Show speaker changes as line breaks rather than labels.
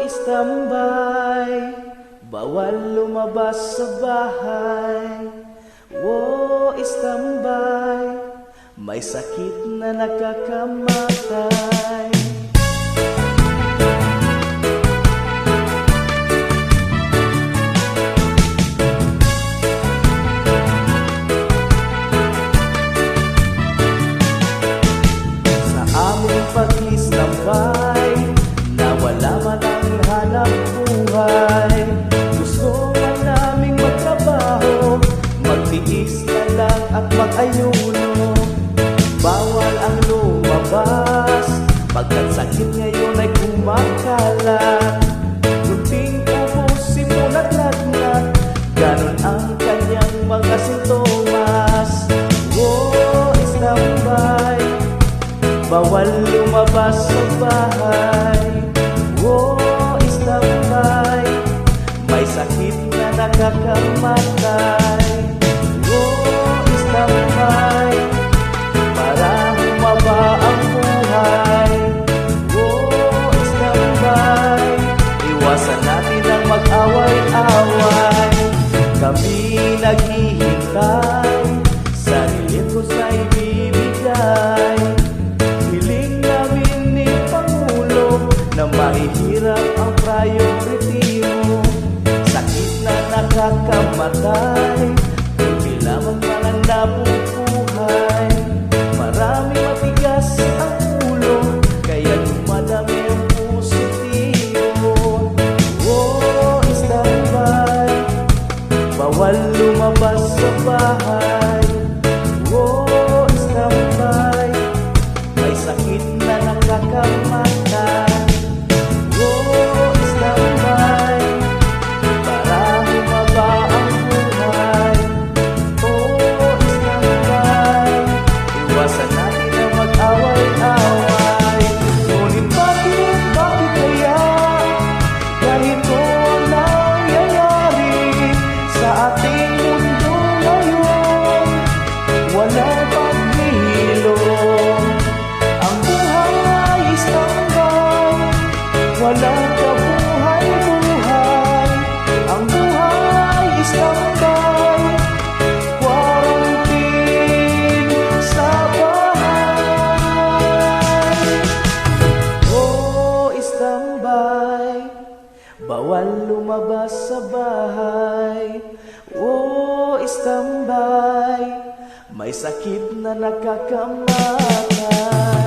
Istambay, bawal lumabas sa bahay. Istambay, may sakit na nakakamatay. Sa aming pag-istambay, wala man ang hanap buhay. Gusto man naming magtrabaho, magtiis na lang at mag-ayuno. Bawal ang lumabas, pagkat sakit ngayon ay kumakalat. Kunting ubo, simulat lagnat, ganon ang kanyang mga sintomas. Istambay, bawal lumabas sa bahay. Istambay, may sakit na nakakamatay. Istambay, para humaba ang buhay. Istambay, iwasan natin ang mag-away-away. Kami naghihintay, sarili ko sa ibibigay. Hiling namin ni Pangulo na mahihirap ang priority mo. Sakit na nakakamatay, hindi lamang man ang nabubuhay. Marami matigas ang ulo, kaya dumadami ang positibo. Istambay, bawal lumabas sa bahay. Istambay, may sakit na nakakamatay. Walang kabuhay-buhay, ang buhay istambay. Quarantine sa bahay. Istambay, bawal lumabas sa bahay. Istambay, may sakit na nakakamatay.